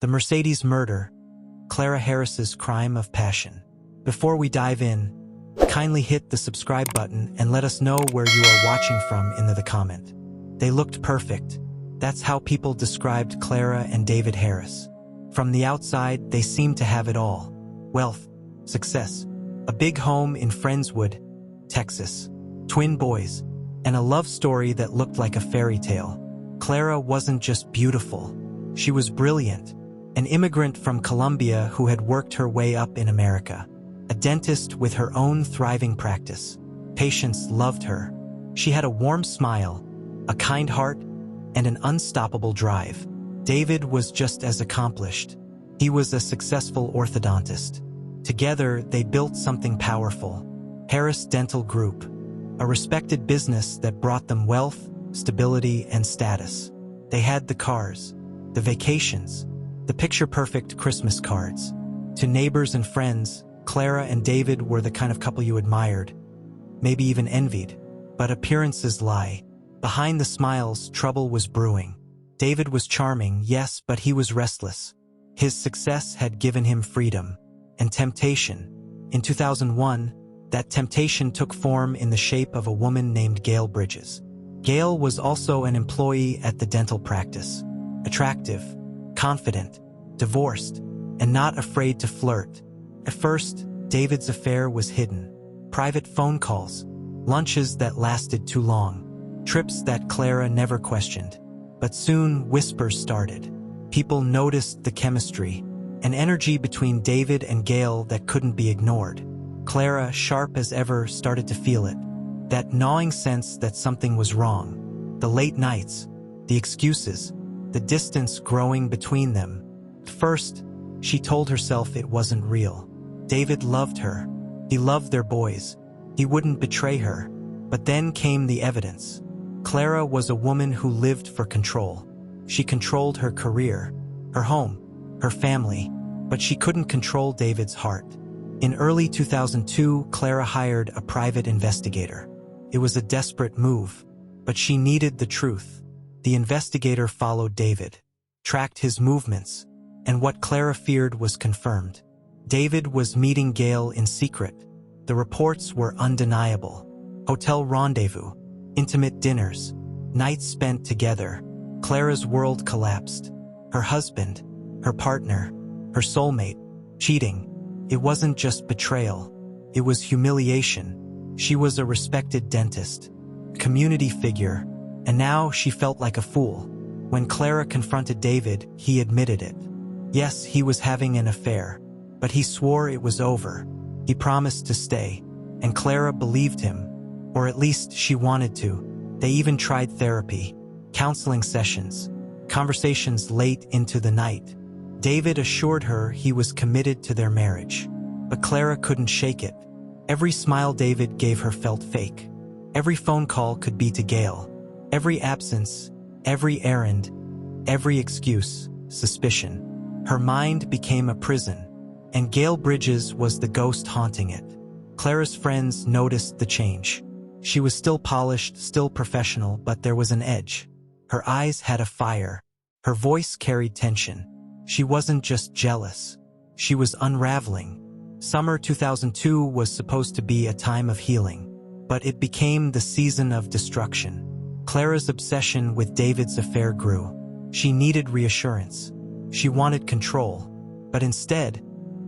The Mercedes murder, Clara Harris's crime of passion. Before we dive in, kindly hit the subscribe button and let us know where you are watching from in the comment. They looked perfect. That's how people described Clara and David Harris. From the outside, they seemed to have it all. Wealth, success, a big home in Friendswood, Texas, twin boys, and a love story that looked like a fairy tale. Clara wasn't just beautiful. She was brilliant, an immigrant from Colombia who had worked her way up in America. A dentist with her own thriving practice. Patients loved her. She had a warm smile, a kind heart, and an unstoppable drive. David was just as accomplished. He was a successful orthodontist. Together, they built something powerful. Harris Dental Group, a respected business that brought them wealth, stability, and status. They had the cars, the vacations, the picture-perfect Christmas cards. To neighbors and friends, Clara and David were the kind of couple you admired, maybe even envied. But appearances lie. Behind the smiles, trouble was brewing. David was charming, yes, but he was restless. His success had given him freedom and temptation. In 2001, that temptation took form in the shape of a woman named Gail Bridges. Gail was also an employee at the dental practice. Attractive, confident, divorced, and not afraid to flirt. At first, David's affair was hidden. Private phone calls, lunches that lasted too long, trips that Clara never questioned. But soon, whispers started. People noticed the chemistry, an energy between David and Gail that couldn't be ignored. Clara, sharp as ever, started to feel it. That gnawing sense that something was wrong. The late nights, the excuses, the distance growing between them. At first, she told herself it wasn't real. David loved her. He loved their boys. He wouldn't betray her. But then came the evidence. Clara was a woman who lived for control. She controlled her career, her home, her family, but she couldn't control David's heart. In early 2002, Clara hired a private investigator. It was a desperate move, but she needed the truth. The investigator followed David, tracked his movements, and what Clara feared was confirmed. David was meeting Gail in secret. The reports were undeniable. Hotel rendezvous, intimate dinners, nights spent together. Clara's world collapsed. Her husband, her partner, her soulmate, cheating. It wasn't just betrayal. It was humiliation. She was a respected dentist, community figure, and now she felt like a fool. When Clara confronted David, he admitted it. Yes, he was having an affair, but he swore it was over. He promised to stay, and Clara believed him, or at least she wanted to. They even tried therapy, counseling sessions, conversations late into the night. David assured her he was committed to their marriage, but Clara couldn't shake it. Every smile David gave her felt fake. Every phone call could be to Gail. Every absence, every errand, every excuse, suspicion. Her mind became a prison, and Gail Bridges was the ghost haunting it. Clara's friends noticed the change. She was still polished, still professional, but there was an edge. Her eyes had a fire. Her voice carried tension. She wasn't just jealous. She was unraveling. Summer 2002 was supposed to be a time of healing, but it became the season of destruction. Clara's obsession with David's affair grew. She needed reassurance. She wanted control, but instead,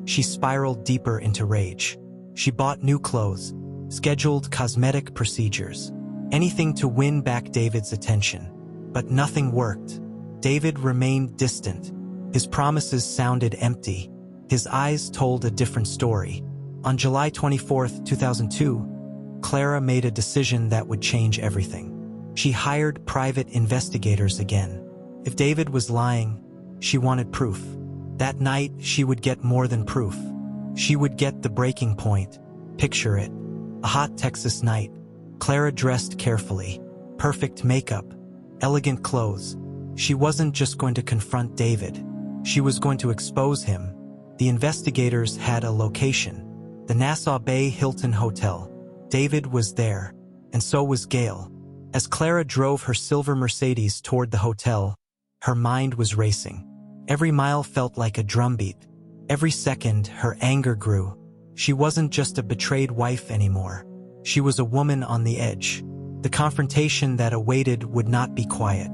she spiraled deeper into rage. She bought new clothes, scheduled cosmetic procedures, anything to win back David's attention. But nothing worked. David remained distant. His promises sounded empty. His eyes told a different story. On July 24, 2002, Clara made a decision that would change everything. She hired private investigators again. If David was lying, she wanted proof. That night, she would get more than proof. She would get the breaking point. Picture it. A hot Texas night. Clara dressed carefully. Perfect makeup. Elegant clothes. She wasn't just going to confront David. She was going to expose him. The investigators had a location. The Nassau Bay Hilton Hotel. David was there, and so was Gail. As Clara drove her silver Mercedes toward the hotel, her mind was racing. Every mile felt like a drumbeat. Every second, her anger grew. She wasn't just a betrayed wife anymore. She was a woman on the edge. The confrontation that awaited would not be quiet.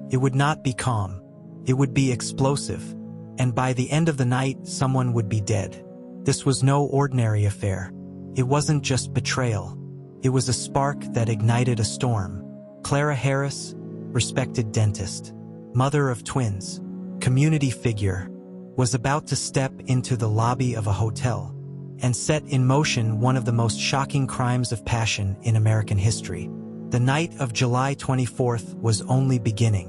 It would not be calm. It would be explosive. And by the end of the night, someone would be dead. This was no ordinary affair. It wasn't just betrayal. It was a spark that ignited a storm. Clara Harris, respected dentist, mother of twins, community figure, was about to step into the lobby of a hotel and set in motion one of the most shocking crimes of passion in American history. The night of July 24th was only beginning,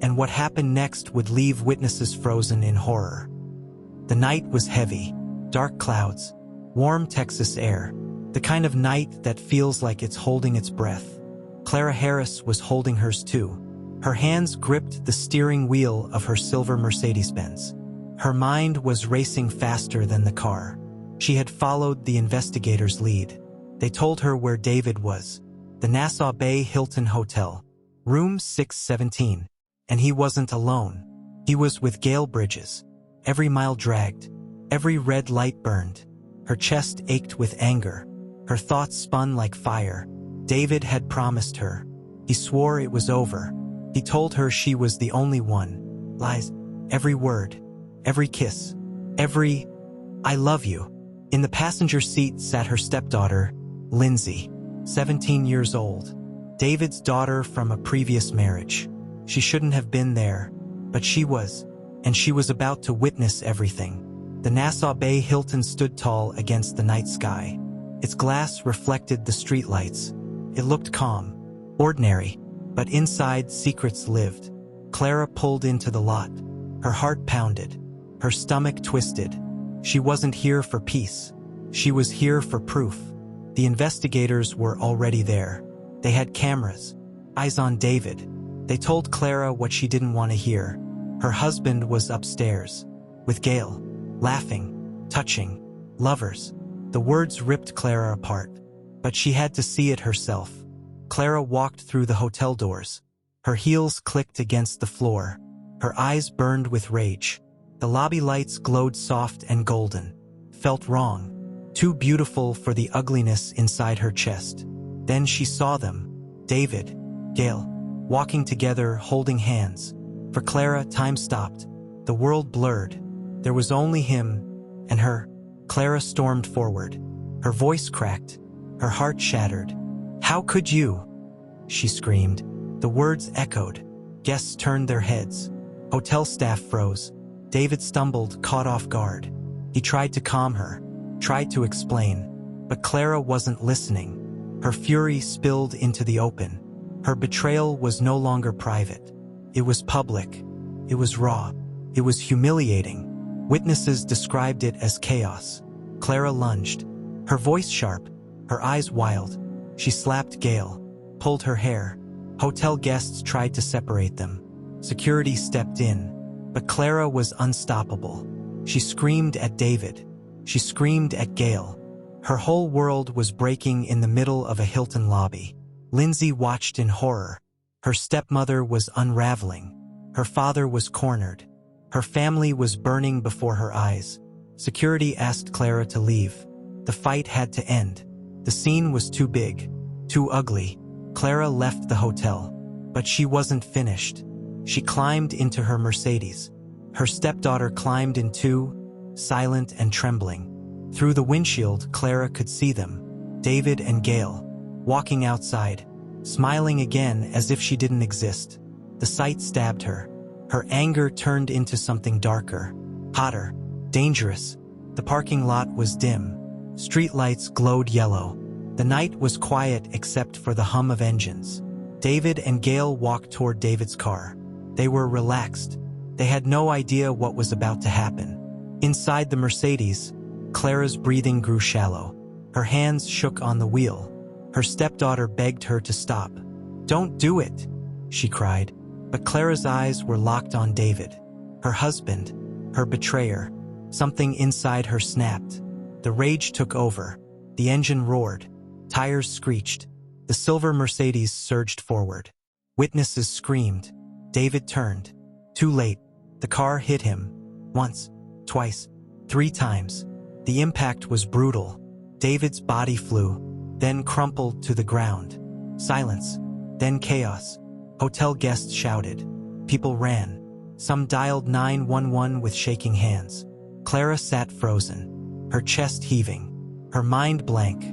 and what happened next would leave witnesses frozen in horror. The night was heavy, dark clouds, warm Texas air, the kind of night that feels like it's holding its breath. Clara Harris was holding hers too. Her hands gripped the steering wheel of her silver Mercedes-Benz. Her mind was racing faster than the car. She had followed the investigators' lead. They told her where David was, the Nassau Bay Hilton Hotel, room 617, and he wasn't alone. He was with Gail Bridges. Every mile dragged. Every red light burned. Her chest ached with anger. Her thoughts spun like fire. David had promised her. He swore it was over. He told her she was the only one. Lies. Every word. Every kiss. Every "I love you." In the passenger seat sat her stepdaughter, Lindsay, 17 years old. David's daughter from a previous marriage. She shouldn't have been there, but she was, and she was about to witness everything. The Nassau Bay Hilton stood tall against the night sky. Its glass reflected the streetlights. It looked calm, ordinary, but inside secrets lived. Clara pulled into the lot. Her heart pounded. Her stomach twisted. She wasn't here for peace. She was here for proof. The investigators were already there. They had cameras, eyes on David. They told Clara what she didn't want to hear. Her husband was upstairs, with Gail, laughing, touching, lovers. The words ripped Clara apart, but she had to see it herself. Clara walked through the hotel doors. Her heels clicked against the floor. Her eyes burned with rage. The lobby lights glowed soft and golden. Felt wrong. Too beautiful for the ugliness inside her chest. Then she saw them. David, Gail, walking together, holding hands. For Clara, time stopped. The world blurred. There was only him and her. Clara stormed forward. Her voice cracked. Her heart shattered. "How could you?" she screamed. The words echoed. Guests turned their heads. Hotel staff froze. David stumbled, caught off guard. He tried to calm her, tried to explain, but Clara wasn't listening. Her fury spilled into the open. Her betrayal was no longer private. It was public. It was raw. It was humiliating. Witnesses described it as chaos. Clara lunged, her voice sharp, her eyes wild. She slapped Gail, pulled her hair. Hotel guests tried to separate them. Security stepped in, but Clara was unstoppable. She screamed at David. She screamed at Gail. Her whole world was breaking in the middle of a Hilton lobby. Lindsay watched in horror. Her stepmother was unraveling. Her father was cornered. Her family was burning before her eyes. Security asked Clara to leave. The fight had to end. The scene was too big, too ugly. Clara left the hotel, but she wasn't finished. She climbed into her Mercedes. Her stepdaughter climbed in too, silent and trembling. Through the windshield, Clara could see them, David and Gail, walking outside, smiling again as if she didn't exist. The sight stabbed her. Her anger turned into something darker, hotter, dangerous. The parking lot was dim. Streetlights glowed yellow. The night was quiet except for the hum of engines. David and Gail walked toward David's car. They were relaxed. They had no idea what was about to happen. Inside the Mercedes, Clara's breathing grew shallow. Her hands shook on the wheel. Her stepdaughter begged her to stop. "Don't do it," she cried. But Clara's eyes were locked on David, her husband, her betrayer. Something inside her snapped. The rage took over. The engine roared. Tires screeched. The silver Mercedes surged forward. Witnesses screamed. David turned. Too late. The car hit him, Once, twice, 3 times. The impact was brutal. David's body flew, then crumpled to the ground. Silence, then chaos. Hotel guests shouted. People ran. Some dialed 911 with shaking hands. Clara sat frozen, her chest heaving, her mind blank.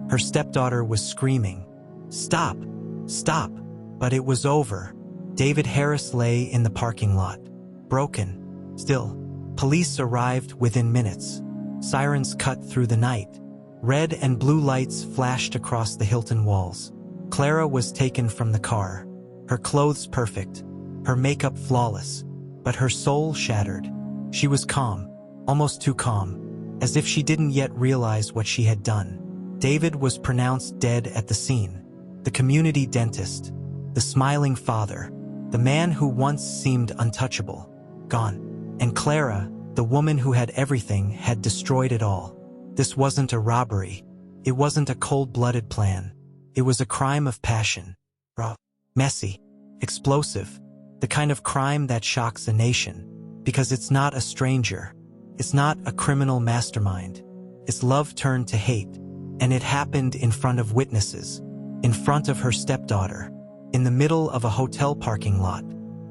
Her stepdaughter was screaming, "Stop! Stop!" But it was over. David Harris lay in the parking lot, broken, still. Police arrived within minutes. Sirens cut through the night. Red and blue lights flashed across the Hilton walls. Clara was taken from the car, her clothes perfect, her makeup flawless, but her soul shattered. She was calm, almost too calm, as if she didn't yet realize what she had done. David was pronounced dead at the scene. The community dentist, the smiling father, the man who once seemed untouchable, gone. And Clara, the woman who had everything, had destroyed it all. This wasn't a robbery. It wasn't a cold-blooded plan. It was a crime of passion. Raw, messy, explosive, the kind of crime that shocks a nation. Because it's not a stranger. It's not a criminal mastermind. It's love turned to hate. And it happened in front of witnesses. In front of her stepdaughter. In the middle of a hotel parking lot.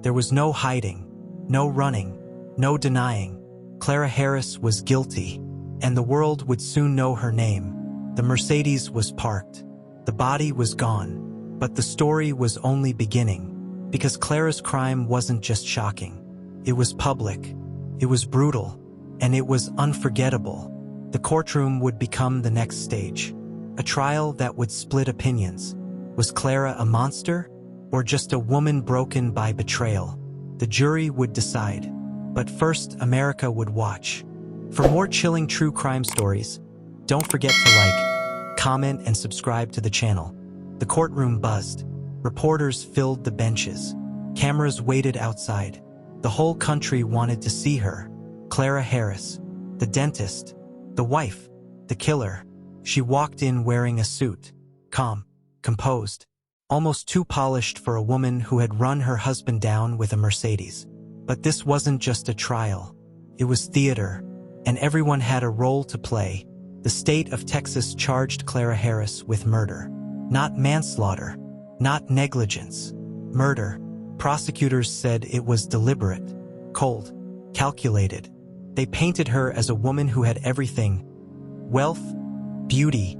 There was no hiding. No running. No denying. Clara Harris was guilty. And the world would soon know her name. The Mercedes was parked. The body was gone. But the story was only beginning. Because Clara's crime wasn't just shocking. It was public. It was brutal. And it was unforgettable. The courtroom would become the next stage. A trial that would split opinions. Was Clara a monster? Or just a woman broken by betrayal? The jury would decide. But first, America would watch. For more chilling true crime stories, don't forget to like, comment, and subscribe to the channel. The courtroom buzzed. Reporters filled the benches. Cameras waited outside. The whole country wanted to see her. Clara Harris, the dentist, the wife, the killer. She walked in wearing a suit, calm, composed, almost too polished for a woman who had run her husband down with a Mercedes. But this wasn't just a trial. It was theater, and everyone had a role to play. The state of Texas charged Clara Harris with murder. Not manslaughter, not negligence. Murder. Prosecutors said it was deliberate, cold, calculated. They painted her as a woman who had everything: wealth, beauty,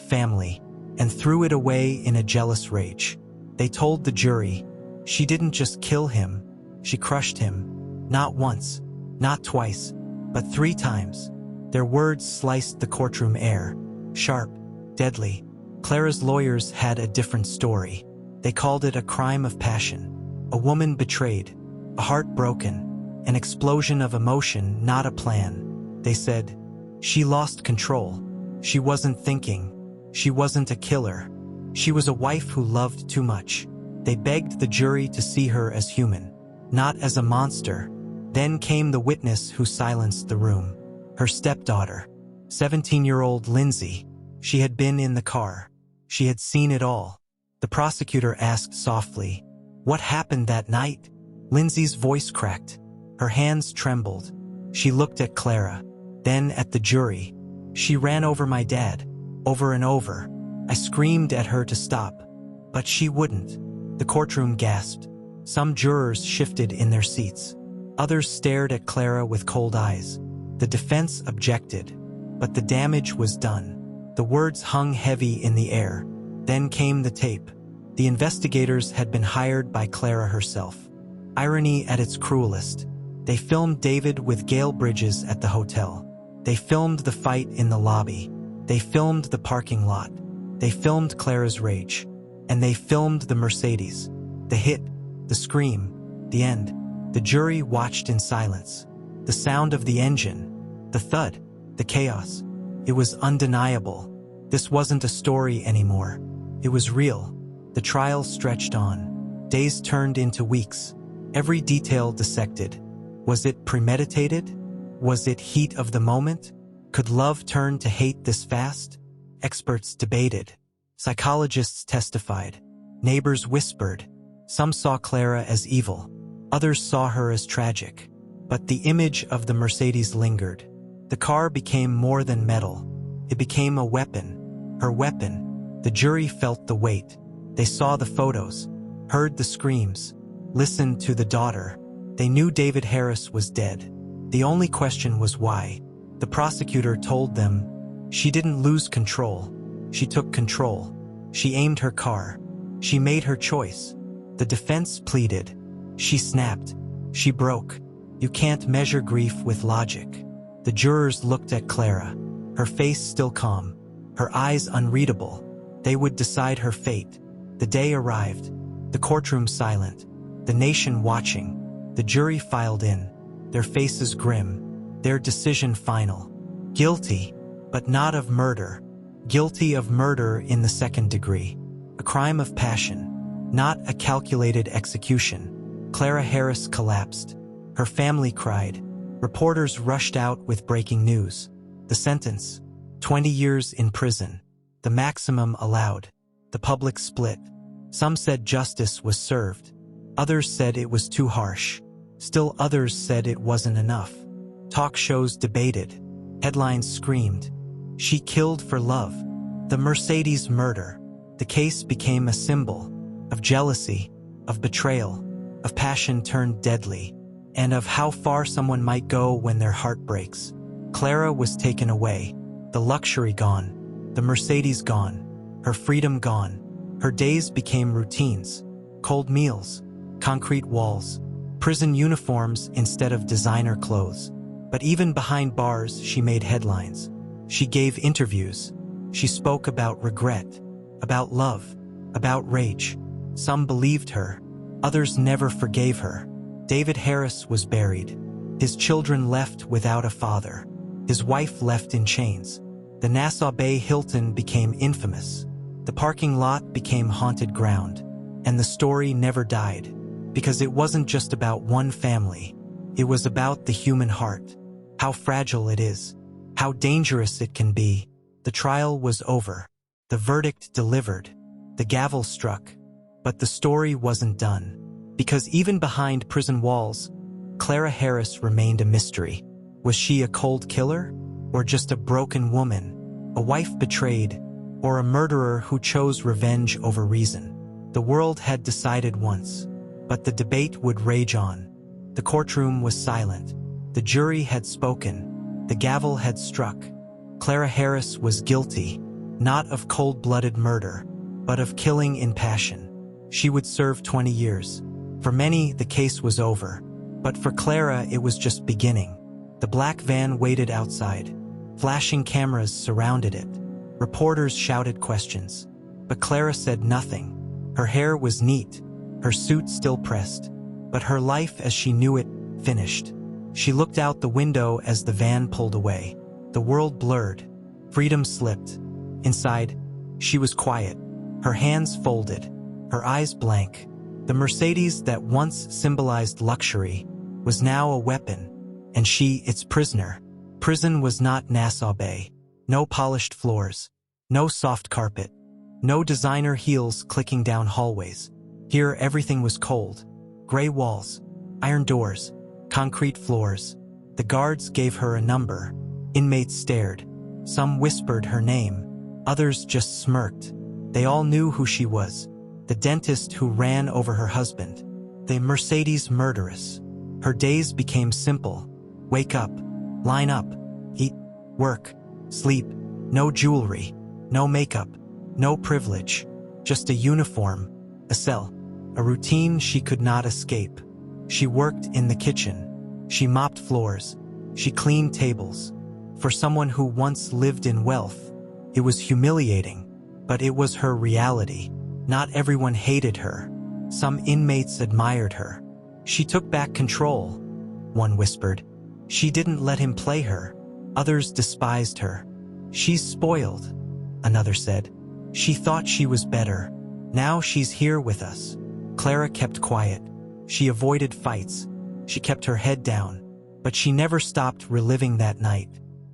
family, and threw it away in a jealous rage. They told the jury, she didn't just kill him, she crushed him. Not once, not twice, but 3 times. Their words sliced the courtroom air. Sharp, deadly. Clara's lawyers had a different story. They called it a crime of passion. A woman betrayed, a heart broken, an explosion of emotion, not a plan. They said, she lost control. She wasn't thinking. She wasn't a killer. She was a wife who loved too much. They begged the jury to see her as human, not as a monster. Then came the witness who silenced the room. Her stepdaughter, 17-year-old Lindsay. She had been in the car. She had seen it all. The prosecutor asked softly, "What happened that night?" Lindsay's voice cracked. Her hands trembled. She looked at Clara, then at the jury. "She ran over my dad, over and over. I screamed at her to stop, but she wouldn't." The courtroom gasped. Some jurors shifted in their seats. Others stared at Clara with cold eyes. The defense objected, but the damage was done. The words hung heavy in the air. Then came the tape. The investigators had been hired by Clara herself. Irony at its cruelest. They filmed David with Gale Bridges at the hotel. They filmed the fight in the lobby. They filmed the parking lot. They filmed Clara's rage. And they filmed the Mercedes. The hit, the scream, the end. The jury watched in silence. The sound of the engine, the thud, the chaos. It was undeniable. This wasn't a story anymore. It was real. The trial stretched on. Days turned into weeks. Every detail dissected. Was it premeditated? Was it heat of the moment? Could love turn to hate this fast? Experts debated. Psychologists testified. Neighbors whispered. Some saw Clara as evil. Others saw her as tragic. But the image of the Mercedes lingered. The car became more than metal. It became a weapon. Her weapon. The jury felt the weight. They saw the photos, heard the screams, listened to the daughter. They knew David Harris was dead. The only question was why. The prosecutor told them, she didn't lose control. She took control. She aimed her car. She made her choice. The defense pleaded. She snapped. She broke. You can't measure grief with logic. The jurors looked at Clara, her face still calm, her eyes unreadable. They would decide her fate. The day arrived. The courtroom silent. The nation watching. The jury filed in, their faces grim, their decision final. Guilty, but not of murder. Guilty of murder in the second degree. A crime of passion, not a calculated execution. Clara Harris collapsed. Her family cried. Reporters rushed out with breaking news. The sentence, 20 years in prison. The maximum allowed. The public split. Some said justice was served. Others said it was too harsh. Still others said it wasn't enough. Talk shows debated. Headlines screamed. She killed for love. The Mercedes murder. The case became a symbol of jealousy, of betrayal, of passion turned deadly, and of how far someone might go when their heart breaks. Clara was taken away. The luxury gone. The Mercedes gone. Her freedom gone. Her days became routines. Cold meals. Concrete walls. Prison uniforms instead of designer clothes. But even behind bars, she made headlines. She gave interviews. She spoke about regret, about love, about rage. Some believed her. Others never forgave her. David Harris was buried. His children left without a father. His wife left in chains. The Nassau Bay Hilton became infamous. The parking lot became haunted ground. And the story never died. Because it wasn't just about one family. It was about the human heart. How fragile it is. How dangerous it can be. The trial was over. The verdict delivered. The gavel struck. But the story wasn't done. Because even behind prison walls, Clara Harris remained a mystery. Was she a cold killer? Or just a broken woman? A wife betrayed? Or a murderer who chose revenge over reason? The world had decided once. But the debate would rage on. The courtroom was silent. The jury had spoken. The gavel had struck. Clara Harris was guilty, not of cold-blooded murder, but of killing in passion. She would serve 20 years. For many, the case was over. But for Clara, it was just beginning. The black van waited outside. Flashing cameras surrounded it. Reporters shouted questions. But Clara said nothing. Her hair was neat. Her suit still pressed, but her life as she knew it, finished. She looked out the window as the van pulled away. The world blurred. Freedom slipped. Inside, she was quiet, her hands folded, her eyes blank. The Mercedes that once symbolized luxury was now a weapon, and she its prisoner. Prison was not Nassau Bay. No polished floors, no soft carpet, no designer heels clicking down hallways. Here everything was cold. Gray walls, iron doors, concrete floors. The guards gave her a number. Inmates stared. Some whispered her name. Others just smirked. They all knew who she was. The dentist who ran over her husband. The Mercedes murderess. Her days became simple. Wake up. Line up. Eat. Work. Sleep. No jewelry. No makeup. No privilege. Just a uniform. A cell. A routine she could not escape. She worked in the kitchen. She mopped floors. She cleaned tables. For someone who once lived in wealth, it was humiliating, but it was her reality. Not everyone hated her. Some inmates admired her. She took back control, one whispered. She didn't let him play her. Others despised her. She's spoiled, another said. She thought she was better. Now she's here with us. Clara kept quiet. She avoided fights. She kept her head down. But she never stopped reliving that night.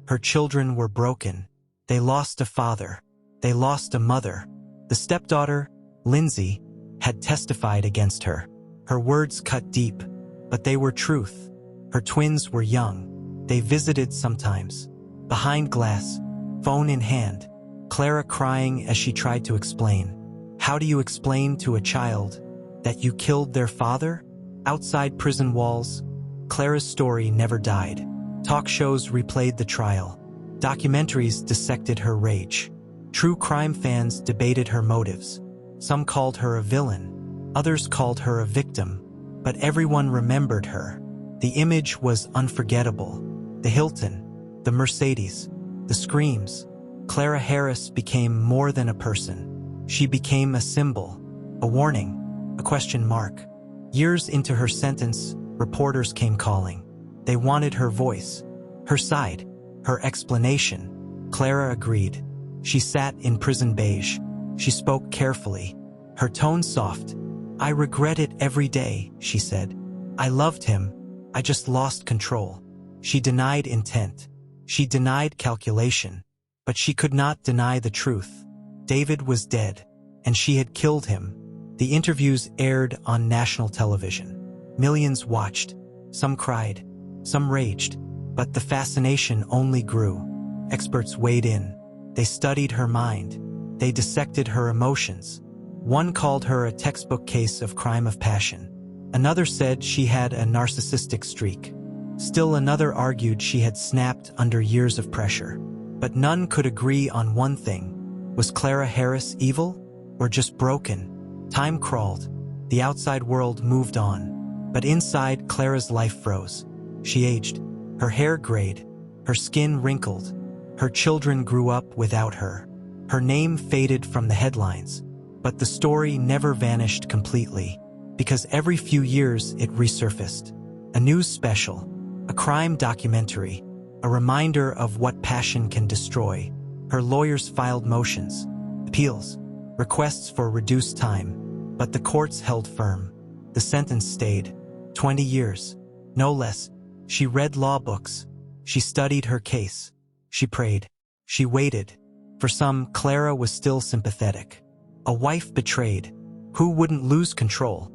Her children were broken. They lost a father. They lost a mother. The stepdaughter, Lindsay, had testified against her. Her words cut deep, but they were truth. Her twins were young. They visited sometimes. Behind glass, phone in hand, Clara crying as she tried to explain. How do you explain to a child that you killed their father? Outside prison walls, Clara's story never died. Talk shows replayed the trial. Documentaries dissected her rage. True crime fans debated her motives. Some called her a villain. Others called her a victim. But everyone remembered her. The image was unforgettable. The Hilton, the Mercedes, the screams. Clara Harris became more than a person. She became a symbol, a warning, a question mark. Years into her sentence, reporters came calling. They wanted her voice, her side, her explanation. Clara agreed. She sat in prison beige. She spoke carefully, her tone soft. I regret it every day, she said. I loved him. I just lost control. She denied intent. She denied calculation. But she could not deny the truth. David was dead, and she had killed him. The interviews aired on national television. Millions watched. Some cried. Some raged. But the fascination only grew. Experts weighed in. They studied her mind. They dissected her emotions. One called her a textbook case of crime of passion. Another said she had a narcissistic streak. Still another argued she had snapped under years of pressure. But none could agree on one thing. Was Clara Harris evil? Or just broken? Time crawled. The outside world moved on. But inside, Clara's life froze. She aged. Her hair grayed. Her skin wrinkled. Her children grew up without her. Her name faded from the headlines. But the story never vanished completely. Because every few years it resurfaced. A news special. A crime documentary. A reminder of what passion can destroy. Her lawyers filed motions, appeals, requests for reduced time. But the courts held firm. The sentence stayed. 20 years. No less. She read law books. She studied her case. She prayed. She waited. For some, Clara was still sympathetic. A wife betrayed. Who wouldn't lose control?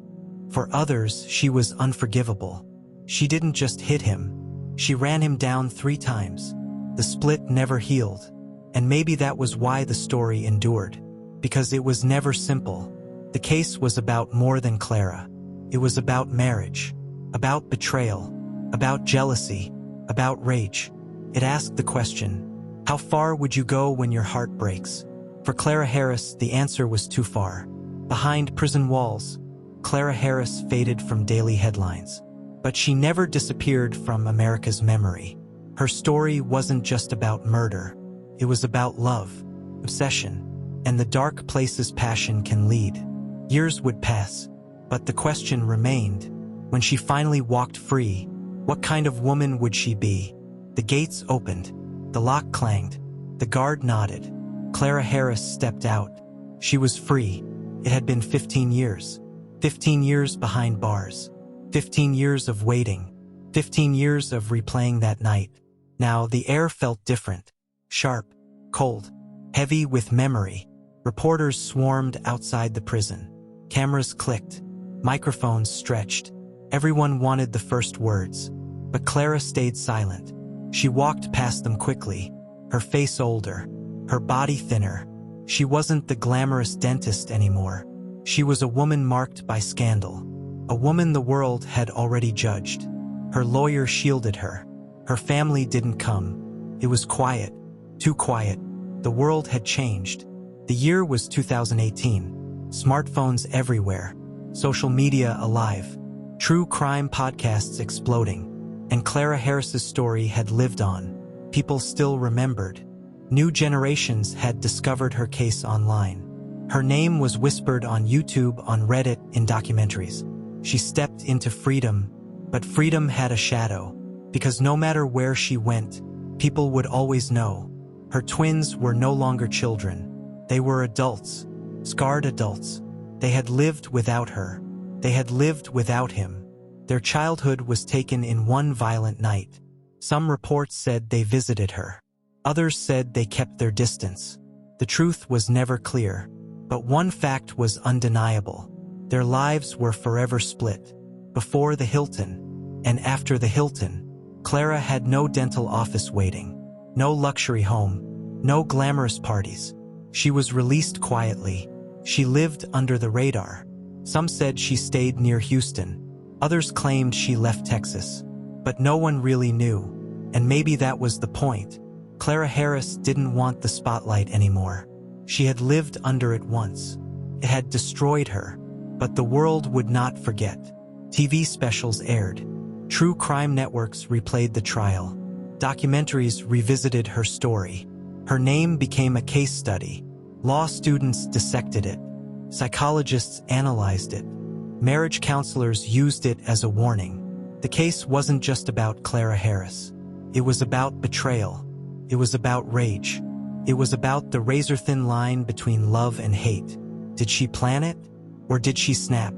For others, she was unforgivable. She didn't just hit him. She ran him down 3 times. The split never healed. And maybe that was why the story endured. Because it was never simple. The case was about more than Clara. It was about marriage. About betrayal. About jealousy. About rage. It asked the question, how far would you go when your heart breaks? For Clara Harris, the answer was too far. Behind prison walls, Clara Harris faded from daily headlines. But she never disappeared from America's memory. Her story wasn't just about murder. It was about love, obsession, and the dark places passion can lead. Years would pass, but the question remained. When she finally walked free, what kind of woman would she be? The gates opened. The lock clanged. The guard nodded. Clara Harris stepped out. She was free. It had been 15 years. 15 years behind bars. 15 years of waiting. 15 years of replaying that night. Now the air felt different. Sharp, cold, heavy with memory. Reporters swarmed outside the prison. Cameras clicked. Microphones stretched. Everyone wanted the first words. But Clara stayed silent. She walked past them quickly, her face older, her body thinner. She wasn't the glamorous dentist anymore. She was a woman marked by scandal. A woman the world had already judged. Her lawyer shielded her. Her family didn't come. It was quiet, too quiet. The world had changed. The year was 2018. Smartphones everywhere. Social media alive. True crime podcasts exploding. And Clara Harris's story had lived on. People still remembered. New generations had discovered her case online. Her name was whispered on YouTube, on Reddit, in documentaries. She stepped into freedom, but freedom had a shadow. Because no matter where she went, people would always know. Her twins were no longer children. They were adults, scarred adults. They had lived without her. They had lived without him. Their childhood was taken in one violent night. Some reports said they visited her. Others said they kept their distance. The truth was never clear. But one fact was undeniable. Their lives were forever split. Before the Hilton, And after the Hilton, Clara had no dental office waiting, no luxury home, no glamorous parties. She was released quietly. She lived under the radar. Some said she stayed near Houston. Others claimed she left Texas. But no one really knew. And maybe that was the point. Clara Harris didn't want the spotlight anymore. She had lived under it once. It had destroyed her. But the world would not forget. TV specials aired. True crime networks replayed the trial. Documentaries revisited her story. Her name became a case study. Law students dissected it. Psychologists analyzed it. Marriage counselors used it as a warning. The case wasn't just about Clara Harris. It was about betrayal. It was about rage. It was about the razor-thin line between love and hate. Did she plan it? Or did she snap?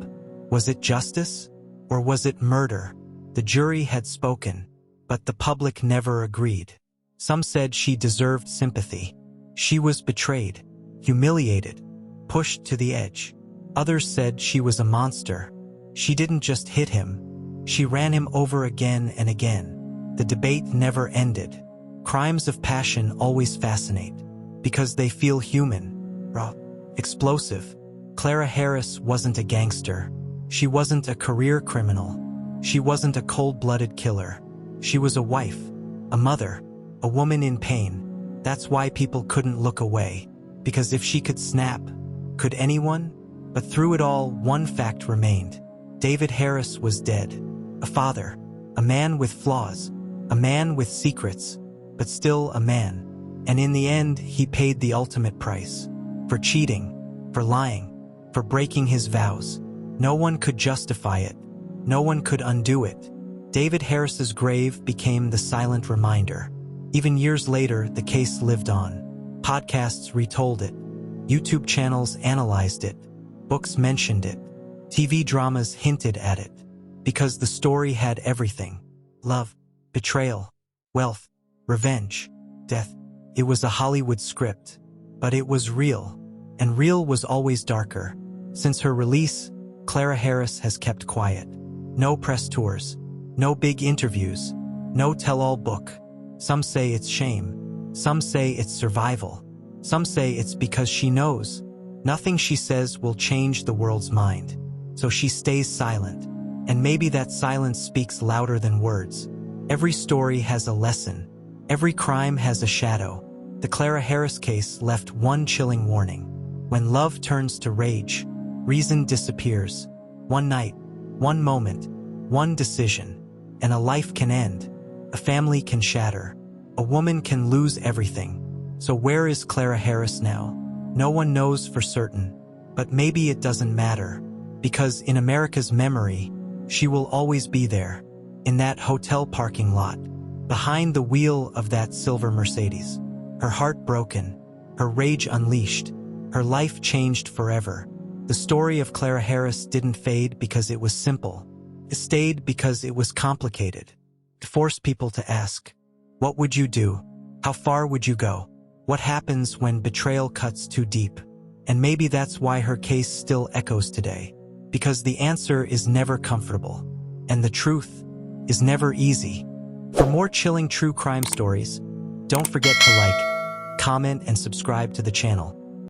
Was it justice? Or was it murder? The jury had spoken, but the public never agreed. Some said she deserved sympathy. She was betrayed, humiliated, pushed to the edge. Others said she was a monster. She didn't just hit him. She ran him over again and again. The debate never ended. Crimes of passion always fascinate, because they feel human, raw, explosive. Clara Harris wasn't a gangster. She wasn't a career criminal. She wasn't a cold-blooded killer. She was a wife, a mother, a woman in pain. That's why people couldn't look away. Because if she could snap, could anyone? But through it all, one fact remained. David Harris was dead. A father, a man with flaws, a man with secrets, but still a man. And in the end, he paid the ultimate price. For cheating, for lying, for breaking his vows. No one could justify it. No one could undo it. David Harris's grave became the silent reminder. Even years later, the case lived on. Podcasts retold it. YouTube channels analyzed it. Books mentioned it. TV dramas hinted at it. Because the story had everything. Love, betrayal, wealth, revenge, death. It was a Hollywood script. But it was real. And real was always darker. Since her release, Clara Harris has kept quiet. No press tours. No big interviews. No tell-all book. Some say it's shame. Some say it's survival. Some say it's because she knows nothing she says will change the world's mind. So she stays silent. And maybe that silence speaks louder than words. Every story has a lesson. Every crime has a shadow. The Clara Harris case left one chilling warning. When love turns to rage, reason disappears. One night, one moment, one decision, and a life can end. A family can shatter. A woman can lose everything. So where is Clara Harris now? No one knows for certain. But maybe it doesn't matter. Because in America's memory, she will always be there. In that hotel parking lot. Behind the wheel of that silver Mercedes. Her heart broken. Her rage unleashed. Her life changed forever. The story of Clara Harris didn't fade because it was simple. It stayed because it was complicated. It forced people to ask, what would you do? How far would you go? What happens when betrayal cuts too deep? And maybe that's why her case still echoes today. Because the answer is never comfortable. And the truth is never easy. For more chilling true crime stories, don't forget to like, comment, and subscribe to the channel.